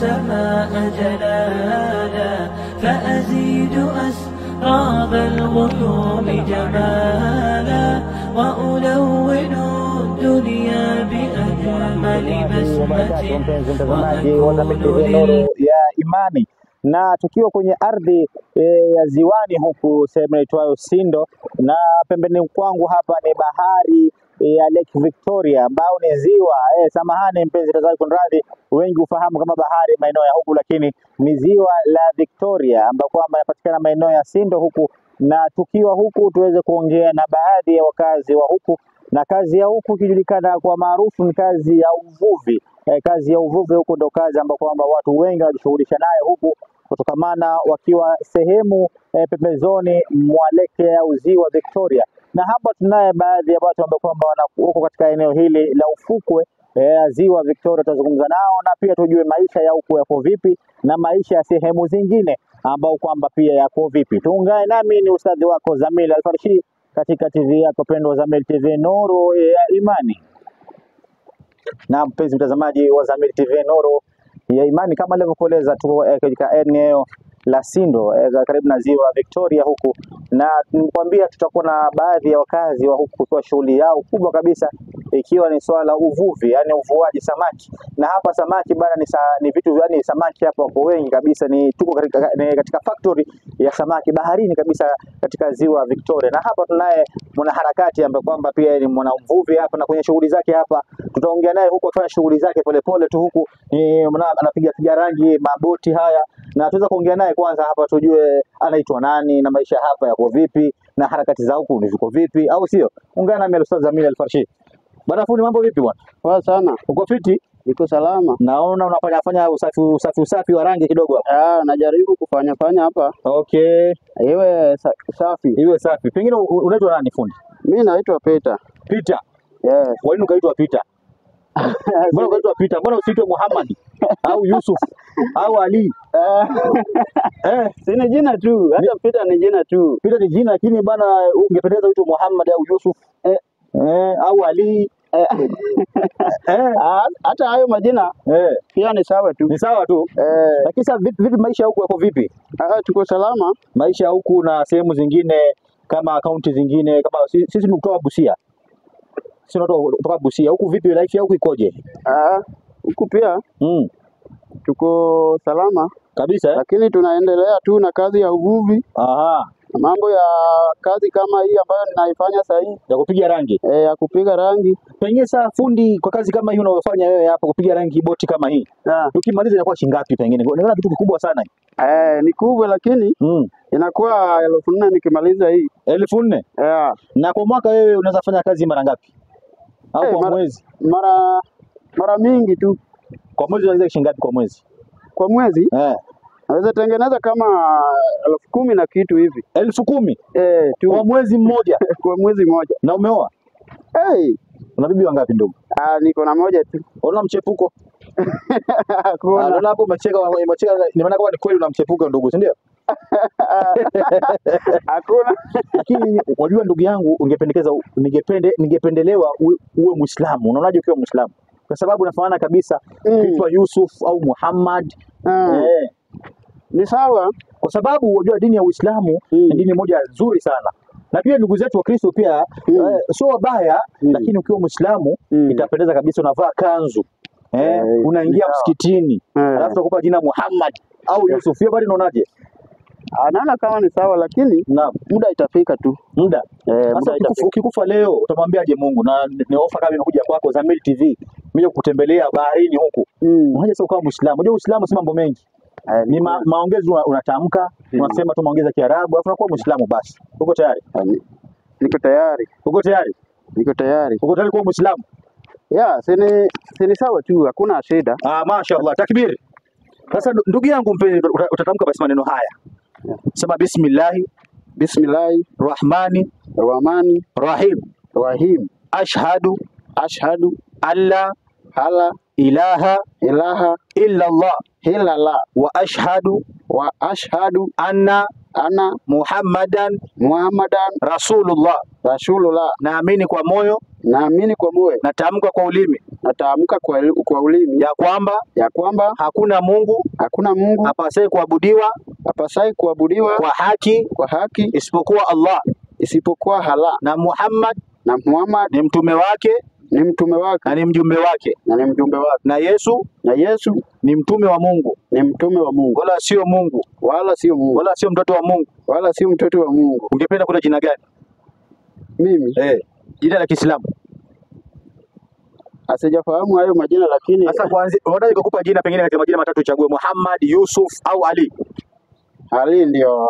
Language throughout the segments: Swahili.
السماء جلالا فأزيد أسراب الغيوم جمالا وألون الدنيا بأجمل بسمة وأكون ya imani. Na tukiwa kwenye ardhi ya ziwani huku sehemu inaitwayo Sindo, na pembeni kwangu hapa ni bahari ya Lake Victoria ambao ni ziwa. Samahani mpenzi mtazamaji, kunradhi, wengi ufahamu kama bahari maeneo ya huku, lakini ni ziwa la Victoria ambao kwamba yanapatikana maeneo ya Sindo huku. Na tukiwa huku tuweze kuongea na baadhi ya wakazi wa huku, na kazi ya huku ikijulikana kwa maarufu ni kazi ya uvuvi. Kazi ya uvuvi huku ndo kazi ambayo kwamba watu wengi wanajishughulisha nayo huku, kutokamana wakiwa sehemu pembezoni mwa lake ya ziwa Victoria. Na hapa tunaye baadhi ya watu ambao kwamba wako katika eneo hili la ufukwe ziwa Victoria. Tutazungumza nao na pia tujue maisha ya huku yako vipi na maisha ya sehemu zingine ambao kwamba pia yako vipi. Tuungane nami, ni ustadhi wako Zamil Al-Farshi katika TV yako pendwa Zamil TV Nuru ya Imani. Na mpenzi mtazamaji wa Zamil TV Nuru ya Imani, kama nilivyokueleza tuko katika eneo la Sindo karibu na ziwa Victoria huku, na nikwambia tutakuwa na baadhi ya wakazi wa huku kwa shughuli yao kubwa kabisa ikiwa ni swala la uvuvi, yani uvuaji samaki. Na hapa samaki bana ni vitu yani samaki hapa kwa wengi kabisa, tuko katika factory ya samaki baharini kabisa katika ziwa Victoria. Na hapa tunaye mwanaharakati ambaye kwamba pia ni mwanamvuvi hapa, na kwenye shughuli zake hapa tutaongea naye huko, afanya shughuli zake polepole tu huku, anapiga rangi maboti haya, na tuweza kuongea naye kwanza hapa tujue anaitwa nani na maisha hapa yako vipi na harakati za huku ziko vipi, au sio? Ungana nami Ustadh Zamil Al-Farshi. Bwana fundi, mambo vipi bwana? Poa sana. Uko fiti? Niko salama. Naona unafanya usafi wa rangi kidogo hapa. Najaribu kufanya hapa. Okay. Iwe safi. Iwe safi. Pengine unaitwa nani fundi? Mimi naitwa Peter. Peter? Yes. Kwa nini ukaitwa Peter? Mbona ukaitwa Peter? Mbona usiitwe Muhammad au Yusuf au Ali? Sina jina tu. Hata Peter ni jina tu. Peter ni jina, lakini bana ungependeza uitwe Muhammad au Yusuf au Ali. Hata hayo majina pia ni sawa tu. Ni sawa tu. Lakini sasa vipi maisha huku yako vipi? Tuko salama. Maisha huku na sehemu zingine kama kaunti zingine, kama sisi ni kutoka Busia. Sisi kutoka Busia. Huku vipi life huku ikoje? Huku pia tuko salama kabisa, lakini tunaendelea tu na kazi ya uvuvi. Mambo ya kazi kama hii ambayo ninaifanya sasa hivi ya kupiga rangi. Ya kupiga rangi. Pengine saa fundi, kwa kazi kama hii unayofanya wewe hapa kupiga rangi boti kama hii, ukimaliza inakuwa shilingi ngapi pengine? Unaona kitu kikubwa sana. Ni kubwa, lakini inakuwa 1400 nikimaliza hii. 1400? Na kwa mwaka wewe unaweza fanya kazi mara ngapi? Au kwa mwezi? Mara mingi tu. Kwa mwezi unaweza shilingi ngapi kwa mwezi? Kwa mwezi? Naweza tengeneza kama 10,000 na kitu hivi. 10,000? Tu. Kwa mwezi mmoja? Kwa mwezi mmoja. Na umeoa? Una bibi wangapi ndugu? Niko na moja tu. Una mchepuko? Naona hapo umecheka, ni maana kwa ni kweli una mchepuko ndugu, si ndio? Hakuna. Lakini unajua ndugu yangu, ningependelewa uwe Muislamu. Unaonaje ukiwa Muislamu? Kwa sababu unafanana kabisa kuitwa Yusuf au Muhammad. Ni sawa, kwa sababu unajua dini ya Uislamu ni dini moja nzuri sana. Na pia ndugu zetu wa Kristo pia sio wabaya, lakini ukiwa Muislamu itapendeza kabisa, unavaa kanzu. Unaingia msikitini, alafu tukupa jina Muhammad au Yusuf. Hiyo bado unaonaje? Naona kama ni sawa, lakini muda itafika tu. Muda. Sasa ukikufa leo utamwambiaje Mungu? Na ni ofa kama imekuja kwako Zamil TV, mimi kutembelea baharini huku. Unaje sasa kama Muislamu? Unajua Uislamu si mambo mengi. Ni maongezi unatamka, unasema tu maongezi ya Kiarabu, alafu unakuwa Muislamu basi. Uko tayari? Niko tayari. Uko tayari? Niko tayari. Uko tayari kuwa Muislamu? Sini sawa tu, hakuna shida. Mashaallah, takbir. Sasa ndugu yangu mpenzi, utatamka basi maneno haya. Sema Bismillahi Rahmani Rahim. Ashhadu alla ilaha illa Allah wa ashhadu anna ana Muhammadan Rasulullah. Naamini kwa moyo, natamka kwa ulimi, kwa ulimi ya kwamba hakuna Mungu apasaye kuabudiwa kwa haki isipokuwa Allah, na Muhammad ni mtume wake na ni mjumbe wake, na Yesu ni mtume wa Mungu, wala sio Mungu, wala sio mtoto wa Mungu. Ungependa kuna jina gani? Mimi jina la Kiislamu. Asijafahamu hayo majina, lakini sasa kwanza unataka kukupa jina pengine kati ya majina matatu uchague Muhammad, Yusuf au Ali. Ali ndio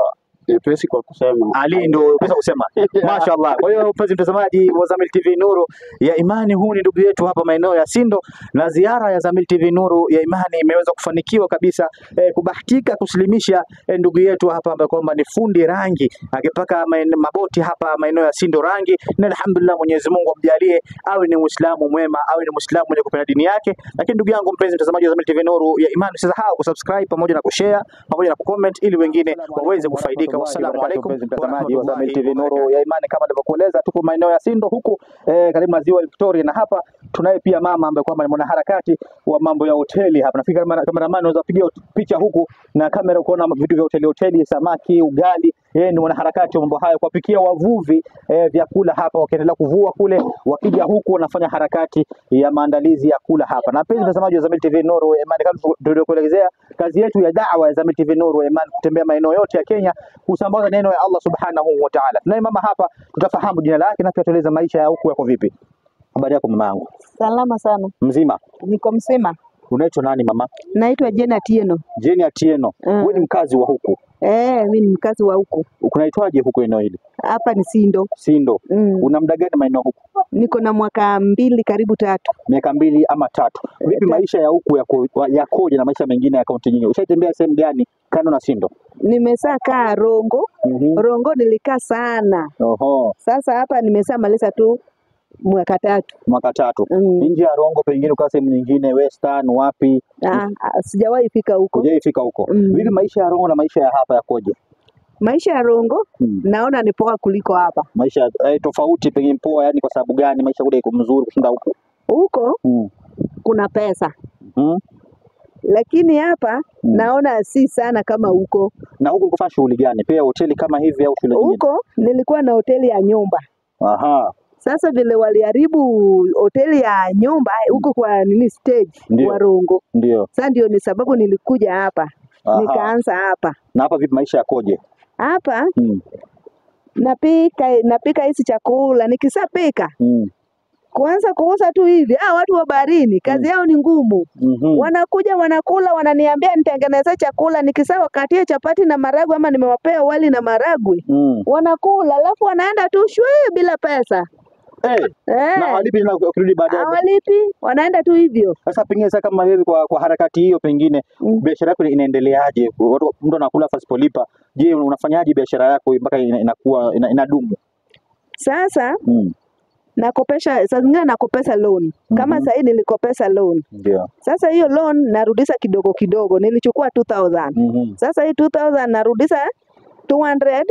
pesi kwa kusema. Ali ndio pesa kusema. Mashaallah. Kwa hiyo mpenzi mtazamaji wa Zamyl TV Nuru ya Imani, huu ni ndugu yetu hapa maeneo ya Sindo, na ziara ya Zamyl TV Nuru ya Imani imeweza kufanikiwa kabisa kubahatika kusilimisha ndugu yetu hapa ambaye kwamba ni fundi rangi, akipaka maboti hapa maeneo ya Sindo rangi, na alhamdulillah Mwenyezi Mungu amjalie awe ni Muislamu mwema, awe ni Muislamu mwenye kupenda dini yake. Lakini ndugu yangu mpenzi mtazamaji wa Zamyl TV Nuru ya Imani, usisahau kusubscribe pamoja na kushare pamoja na kucomment ili wengine waweze kufaidika. Wassalamu alaikum mtazamaji wa Zamyl TV Nuru ya Imani, kama nilivyokueleza tuko maeneo ya Sindo huku karibu na ziwa Victoria, na hapa tunaye pia mama ambaye kwamba ni mwanaharakati wa mambo ya hoteli hapa. Nafikiri cameraman unaweza kupiga picha huku na kamera kuona vitu vya hoteli, samaki, ugali. Yeye ni mwanaharakati wa mambo hayo, kuwapikia wavuvi vyakula hapa, wakiendelea kuvua kule, wakija huku wanafanya harakati ya maandalizi ya kula hapa. Na mpenzi mtazamaji wa Zamyl TV Nuru ya Imani, kama tulivyokuelezea kazi yetu ya da'wa ya Zamyl TV Nuru ya Imani kutembea maeneo yote ya Kenya kusambaza neno ya Allah Subhanahu wa Ta'ala. Tunaye mama hapa, tutafahamu jina lake na pia tueleza maisha ya huku yako vipi. Habari yako mama yangu? Salama sana. Mzima? Niko mzima. Unaitwa nani mama? Naitwa Jane Atieno. Jane Atieno. Wewe ni mkazi wa huku? Mimi ni mkazi wa huku. Unaitwaje huku eneo hili? Hapa ni Sindo. Sindo. Una muda gani maeneo huku? Niko na mwaka 2 karibu 3. Miaka 2 ama 3. Vipi maisha ya huku yakoje na maisha mengine ya kaunti nyingine? Ushaitembea sehemu gani kando na Sindo? Nimesaa kaa Rongo. Rongo nilikaa sana. Sasa hapa nimesaa maliza tu mwaka 3. Mwaka 3. Nje ya Rongo pengine ukaa sehemu nyingine, Western wapi? Sijawahi fika huko. Hujawahi fika huko. Vipi maisha ya Rongo na maisha ya hapa yakoje? Maisha ya Rongo naona ni poa kuliko hapa. Maisha tofauti pengine poa, yani kwa sababu gani maisha kule iko mzuri kushinda huko? Huko kuna pesa. Lakini hapa naona si sana kama huko. Na huko ulifanya shughuli gani? Pia hoteli kama hivi au shule nyingine? Huko nilikuwa na hoteli ya nyumba. Sasa vile waliharibu hoteli ya nyumba huko kwa stage wa Rongo. Ndio. Sasa ndio ni sababu nilikuja hapa. Nikaanza hapa. Na hapa vipi maisha yakoje? Hapa napika hizi chakula, nikisapika kuanza kuuza tu hivi. Watu wa baharini kazi yao ni ngumu. Wanakuja wanakula, wananiambia nitengeneze chakula, nikisawakatia chapati na maragwe ama nimewapea wali na maragwe. Wanakula alafu wanaenda tu shwe bila pesa. Na walipi na kurudi baadaye? Walipi, wanaenda tu hivyo. Sasa pengine sasa kama hivi kwa harakati hiyo pengine biashara yako inaendeleaje? Mtu anakula pasipolipa. Je, unafanyaje biashara yako mpaka inakuwa inadumu? Sasa nakopesha, sasa zingine nakopesa loan. Kama sasa hivi nilikopesa loan. Ndio. Sasa hiyo loan narudisha kidogo kidogo. Nilichukua 2000. Sasa hii 2000 narudisha 240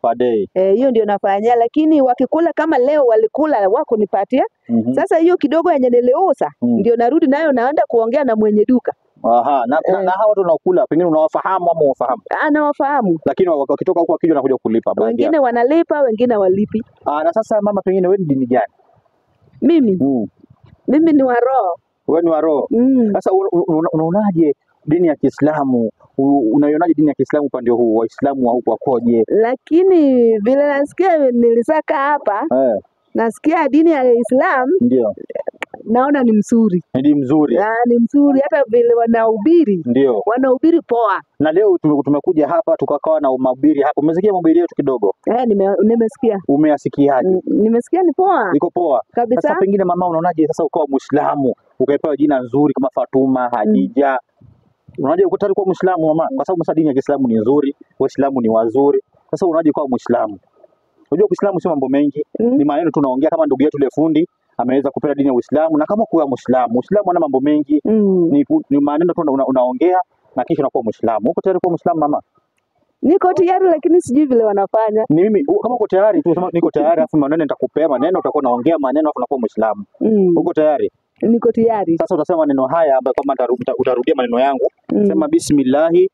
per day. Hiyo ndio nafanya, lakini wakikula kama leo walikula wako nipatia. Sasa hiyo kidogo yenye niliuza ndio narudi nayo naenda kuongea na mwenye duka. Na hao watu wanaokula pengine unawafahamu ama unawafahamu? Nawafahamu. Lakini wakitoka huko wakija wanakuja kulipa baadhi. Wengine wanalipa, wengine walipi. Na sasa mama, pengine wewe ni dini gani? Mimi? Mimi ni wa roho. Wewe ni wa roho? Sasa unaonaje dini ya Kiislamu? Unaionaje dini ya Kiislamu upande huu? Waislamu wa huko wakoje? Lakini vile nasikia nilisaka hapa, nasikia dini ya Islam ndio naona ni mzuri. Ni mzuri. Ni mzuri, hata vile wanahubiri. Ndio. Wanahubiri poa. Na leo tumekuja hapa tukakawa na mahubiri hapa. Umesikia mahubiri yetu kidogo? Nimesikia. Umeyasikiaje? Nimesikia ni poa. Iko poa. Kabisa. Sasa pengine mama, unaonaje sasa ukawa Muislamu, ukaipewa jina nzuri kama Fatuma, Hadija? Unaje uko tayari kuwa Muislamu mama? Kwa sababu dini ya Kiislamu ni nzuri, Waislamu ni wazuri. Sasa unaje kuwa Muislamu? Unajua Uislamu sio mambo mengi, ni maneno tunaongea kama ndugu yetu ile fundi ameweza kupenda dini ya Uislamu, na kama kuwa Muislamu, Uislamu hana mambo mengi, ni maneno tu unaongea na kisha unakuwa Muislamu. Uko tayari kuwa Muislamu mama? Niko tayari lakini sijui vile wanafanya. Ni mimi kama uko tayari tu sema niko tayari, afu maneno nitakupea maneno, utakuwa unaongea maneno afu unakuwa Muislamu. Uko tayari? Niko tayari. Sasa utasema maneno haya ambayo kama utarudia maneno yangu. Sema bismillahi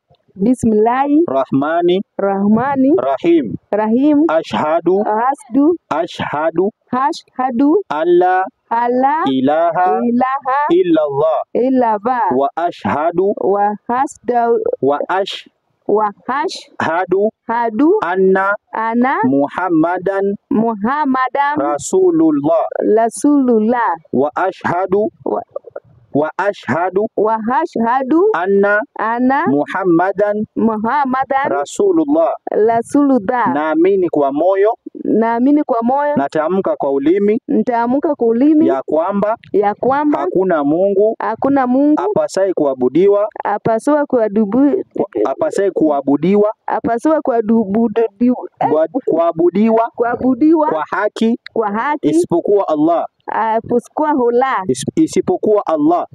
Rahmani Rahim ashhadu alla ilaha illa Allah wa ashhadu anna Muhammadan Rasulullah wa ashhadu anna Muhammadan Rasulullah. Naamini kwa moyo, natamka kwa ulimi, ya kwamba hakuna Mungu apasaye kuabudiwa kwa haki isipokuwa Allah, isipokuwa Allah,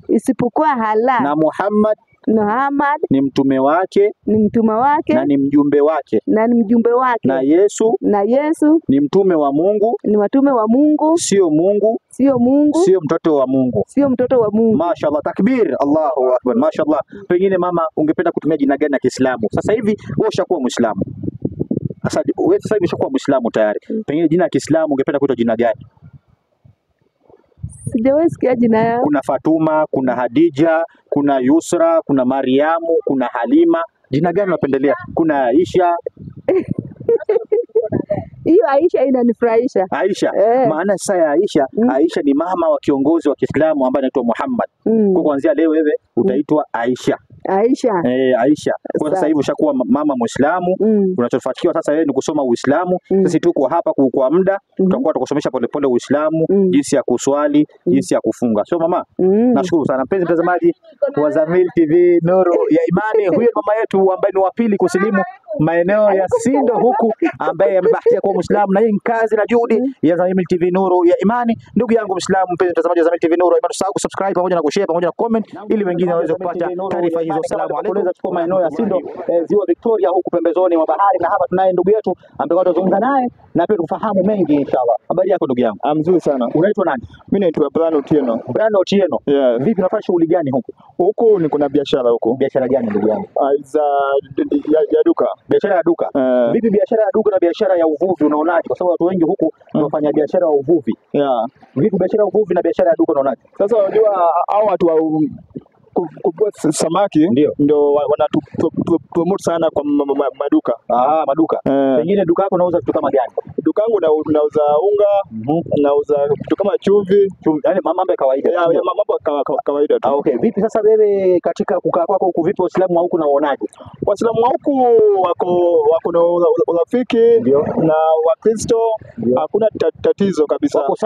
na Muhammad ni mtume wake na ni mjumbe wake, na Yesu ni mtume wa Mungu, sio mtoto wa Mungu. Mashaallah, takbir, Allahu akbar, mashaallah. Pengine mama, ungependa kutumia jina gani la Kiislamu? Sasa hivi wewe ushakuwa Muislamu. Sasa wewe sasa umeshakuwa Muislamu tayari. Pengine jina la Kiislamu ungependa kuitwa jina gani? Sijawahi sikia jina yao. Kuna Fatuma, kuna Hadija, kuna Yusra, kuna Mariamu, kuna Halima. Jina gani unapendelea? Kuna Aisha. Hiyo Aisha inanifurahisha. Aisha. Maana sasa ya Aisha, Aisha ni mama wa kiongozi wa Kiislamu ambaye anaitwa Muhammad. Kwa kuanzia leo wewe utaitwa Aisha. Aisha. Kwa sasa hivi ushakuwa mama Muislamu. Unachofuatiwa sasa wewe ni kusoma Uislamu. Sisi tuko hapa kwa muda, tutakuwa tukusomesha polepole Uislamu, jinsi ya kuswali, jinsi ya kufunga. Sio mama? Nashukuru sana mpenzi mtazamaji wa Zamyl TV Nuru ya Imani. Huyo mama yetu ambaye ni wa pili kusilimu maeneo ya Sindo huku, ambaye amebahatika kuwa Muislamu, na hii ni kazi na juhudi ya Zamyl TV Nuru ya Imani. Ndugu yangu Muislamu, mpenzi mtazamaji wa Zamyl TV Nuru ya Imani, usahau kusubscribe pamoja na kushare pamoja na comment ili wengine waweze kupata taarifa hizo. Asalamu alaykum. Tuko maeneo ya Sindo, Ziwa Victoria huku pembezoni mwa bahari, na hapa tunaye ndugu yetu ambaye tutazungumza naye na pia tufahamu mengi inshallah. Habari yako ndugu yangu? Mzuri sana. Unaitwa nani? Mimi naitwa Brian Otieno. Brian Otieno. Yeah. Vipi, unafanya shughuli gani huku? Huku niko na biashara huku. Biashara gani ndugu yangu? Ya duka. Biashara ya duka. Vipi biashara ya duka na biashara ya uvuvi unaonaje? Kwa sababu watu wengi huku wanafanya biashara ya uvuvi. Vipi biashara ya uvuvi na biashara ya duka unaonaje? Sasa unajua hao watu wa kuvua samaki ndio wanatupromote sana kwa maduka. Maduka. Pengine duka yako unauza vitu kama gani? Duka yangu nauza unga, nauza vitu kama chumvi, yaani mambo ya kawaida. Mambo kawaida tu. Okay, vipi sasa wewe katika kukaa kwako huku, vipi Waislamu wa huku naonaje? Waislamu wa huku wako na urafiki na Wakristo, hakuna tatizo kabisa. Wako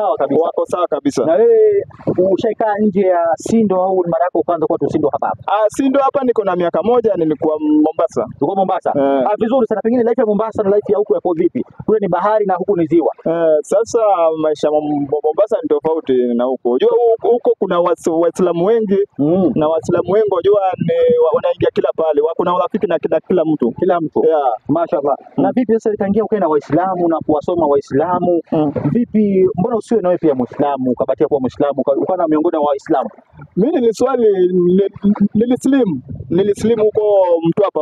sawa kabisa. Na wewe ushaikaa nje ya Sindo au mara yako kwanza kwa Sindo hapa? Sindo hapa niko na miaka moja, nilikuwa Mombasa. Uko Mombasa? Vizuri sana. Pengine life ya Mombasa na life ya huku yako vipi? Kule ni bahari na huku ni ziwa. Sasa maisha Mombasa ni tofauti na huko. Unajua huko kuna Waislamu wengi na Waislamu wengi unajua wanaingia kila pale. Wako na urafiki na kila mtu. Mashaallah. Na vipi sasa ikaingia ukae na Waislamu na kuwasoma Waislamu? Vipi, mbona usiwe nawe pia Muislamu ukabatia kuwa Muislamu ukawa miongoni mwa Waislamu? Mimi niliswali nilislimu huko Mtwapa.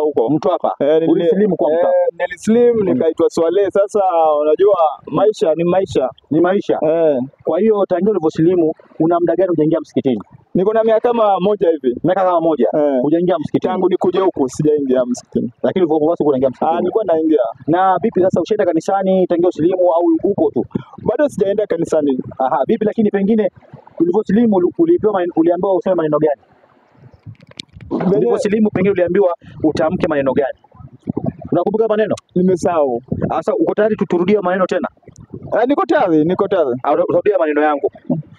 Ulislimu kwa Mtwapa? Nilislimu nikaitwa Swale. Sasa unajua maisha ni maisha. Kwa hiyo tangia ulivyoslimu una muda gani hujaingia msikitini? Niko na miaka kama moja hivi. Miaka kama moja? Hujaingia msikitini? Tangu nikuja huku sijaingia msikitini. Lakini ulivyokuwa unaingia msikitini? Nilikuwa naingia. Na vipi sasa, ushaenda kanisani tangia uslimu au huko tu? Bado sijaenda kanisani. Vipi lakini pengine ulivyoslimu uliambiwa useme maneno gani? Ulivyoslimu pengine uliambiwa utamke maneno gani? Unakumbuka maneno? Nimesahau. Sasa uko tayari tuturudie maneno tena? Niko tayari. Rudia maneno yangu.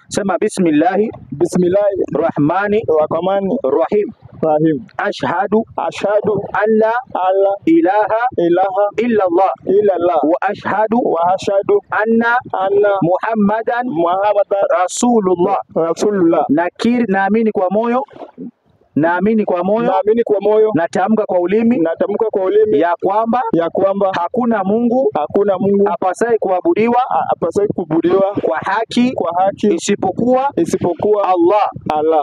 Sema Bismillahi Rahmani Rahim. Ashhadu alla ilaha illa Allah wa ashhadu anna Muhammadan Rasulullah. Naamini kwa moyo naamini kwa moyo, natamka kwa ulimi, ya kwamba hakuna Mungu apasaye kuabudiwa kwa haki isipokuwa Allah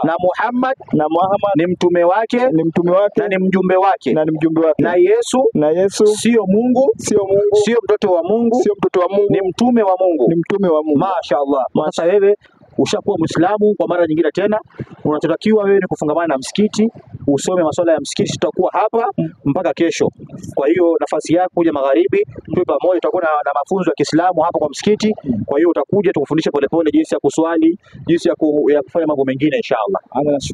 na Muhammad ni mtume wake na ni mjumbe wake, na Yesu sio Mungu, sio mtoto wa Mungu, ni mtume wa Mungu. Mashaallah. Sasa wewe ushakuwa Muislamu kwa mara nyingine tena, unachotakiwa wewe ni kufungamana na msikiti, usome masuala ya msikiti. Tutakuwa hapa mpaka kesho. Kwa hiyo nafasi yako kuja magharibi, tuwe pamoja, tutakuwa na mafunzo ya Kiislamu hapa kwa msikiti. Kwa hiyo utakuja tukufundishe polepole jinsi ya kuswali, jinsi ya kufanya mambo mengine inshallah.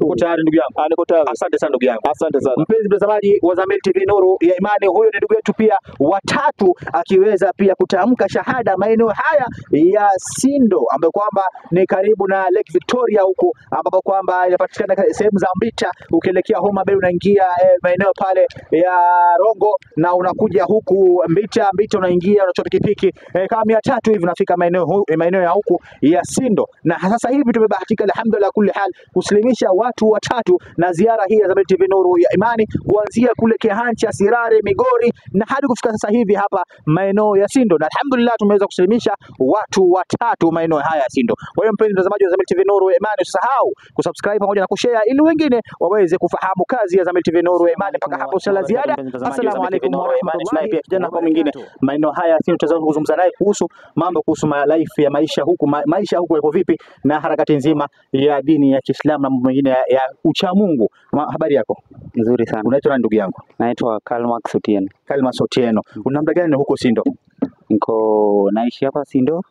Uko tayari ndugu yangu? Niko tayari. Asante sana ndugu yangu. Asante sana. Mpenzi mtazamaji wa Zamyl TV Nuru ya Imani, huyo ni ndugu yetu pia watatu akiweza pia kutamka shahada maeneo haya ya Sindo ambayo kwamba ni karibu na Lake Victoria huko, ambapo kwamba inapatikana sehemu za Mbita. Ukielekea Homa Bay unaingia maeneo pale ya Rongo na unakuja huku Mbita unaingia unachota pikipiki kama 300 hivi unafika maeneo ya huku ya Sindo. Na sasa hivi tumebahatika alhamdulillah kulli hal kuslimisha watu watatu na ziara hii ya Zamyl TV Nuru ya Imani kuanzia kule Kehancha, Sirare, Migori na hadi kufika sasa hivi hapa maeneo ya Sindo, na alhamdulillah tumeweza kuslimisha watu watatu maeneo haya ya Sindo. Kwa hiyo mpenzi mtazamaji wa Zamyl TV Nuru ya Imani, usisahau kusubscribe pamoja na kushare ili wengine waweze kufahamu kazi ya Zamyl TV Nuru ya Imani. Mpaka hapo sala ziada. Assalamu alaykum wa rahmatullahi. Pia kijana kwa mwingine maeneo haya Sindo tutaweza kuzungumza naye kuhusu life ya maisha huku, maisha huku yako vipi na harakati nzima ya dini ya Kiislamu na mambo mengine ya ucha Mungu. Habari yako? Nzuri sana. Unaitwa nani ndugu yangu? Naitwa Kalmax Otieno. Kalmax Otieno. Una muda gani huko Sindo? Niko naishi hapa Sindo.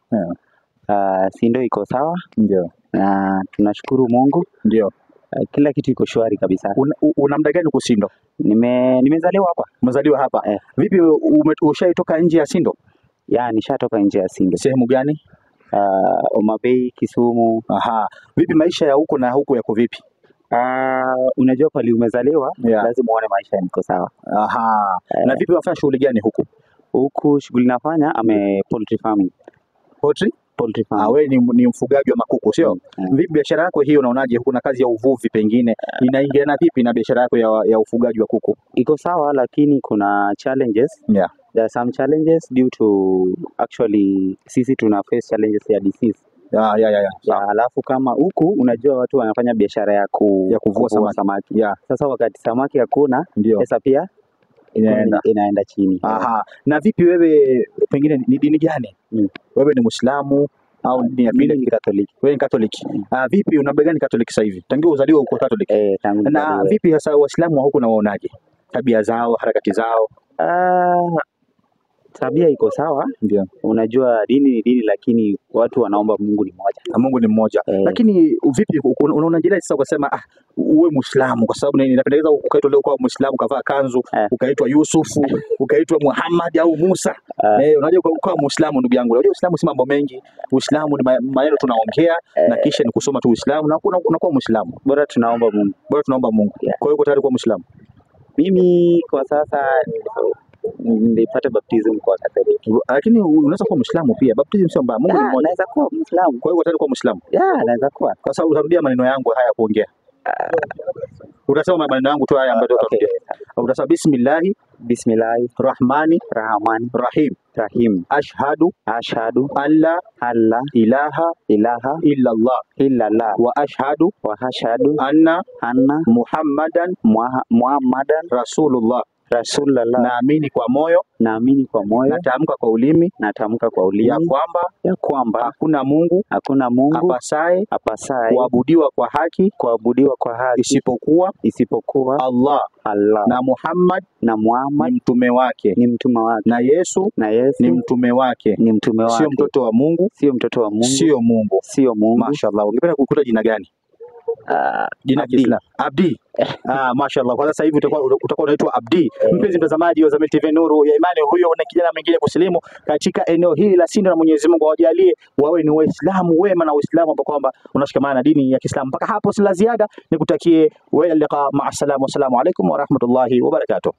Sindo iko sawa. Ndio. Na tunashukuru Mungu. Ndio. Kila kitu iko shwari kabisa. Una muda gani huko Sindo? Nimezaliwa hapa. Umezaliwa hapa? Vipi ushaitoka nje ya Sindo? Nishatoka nje ya Sindo. Sehemu gani? Homa Bay, Kisumu. Aha. Vipi maisha ya huko na huko yako vipi? Unajua pale umezaliwa lazima uone maisha yako sawa. Aha. Na vipi unafanya shughuli gani huku? Huku shughuli nafanya poultry farming. Poultry farm. Wewe ni mfugaji wa makuku sio? Vipi biashara yako hiyo unaonaje? Kuna kazi ya uvuvi pengine inaingiana vipi na biashara yako ya ufugaji wa kuku? Iko sawa lakini kuna challenges. There are some challenges due to actually sisi tuna face challenges ya disease. Alafu kama huku unajua watu wanafanya biashara ya kuvua samaki. Sasa wakati samaki hakuna pesa pia inaenda chini. Aha. Na vipi wewe pengine ni dini gani? Wewe ni Muislamu au dini ya pili? Ni Katoliki. Wewe ni Katoliki. Vipi una gani Katoliki sasa hivi? Tangu uzaliwa uko Katoliki? Na vipi sasa Waislamu wa huko na waonaje? Tabia zao, harakati zao? Tabia iko sawa. Ndio. Unajua dini ni dini lakini watu wanaomba Mungu ni mmoja. Mungu ni mmoja. Lakini vipi unaonaje sasa ukasema uwe Muislamu kwa sababu inapendeza ukaitwa leo kwa Muislamu kavaa kanzu, ukaitwa Yusufu, ukaitwa Muhammad au Musa. Unajua kwa Muislamu ndugu yangu. Unajua Uislamu si mambo mengi. Uislamu ni maneno tunaongea na kisha ni kusoma tu Uislamu na unakuwa Muislamu. Bora tunaomba Mungu. Kwa hiyo uko tayari kuwa Muislamu? Mimi kwa sasa nilipata baptism kwa Katoliki. Lakini unaweza kuwa Muislamu pia. Baptism sio mbaya. Mungu ni mmoja. Naweza kuwa Muislamu. Kwa hiyo tayari kuwa Muislamu? Naweza kuwa. Kwa sababu utarudia maneno yangu haya kuongea. Utasema maneno yangu tu haya ambayo utarudia. Utasema Bismillahi Rahmani Rahim. Ashhadu alla ilaha illallah wa ashhadu anna Muhammadan Rasulullah. Naamini kwa moyo, natamka kwa ulimi, ya kwamba hakuna Mungu apasaye kuabudiwa kwa haki isipokuwa Allah. Na Muhammad ni mtume wake, na Yesu ni mtume wake, sio mtoto wa Mungu, sio Mungu. Mashaallah. Ungependa kukuta jina gani? Jina Kiislamu. Abdi. Mashaallah. Kwa sasa hivi utakuwa unaitwa Abdi. Mpenzi mtazamaji wa Zamyl TV Nuru ya Imani, huyo na kijana mwingine kusilimu katika eneo hili la Sindo, na Mwenyezi Mungu awajalie wawe ni Waislamu wema na Waislamu ambao kwamba unashikamana na dini ya Kiislamu. Mpaka hapo sina ziada, nikutakie wa liqa ma'as salam wa assalamu alaykum wa rahmatullahi wa barakatuh.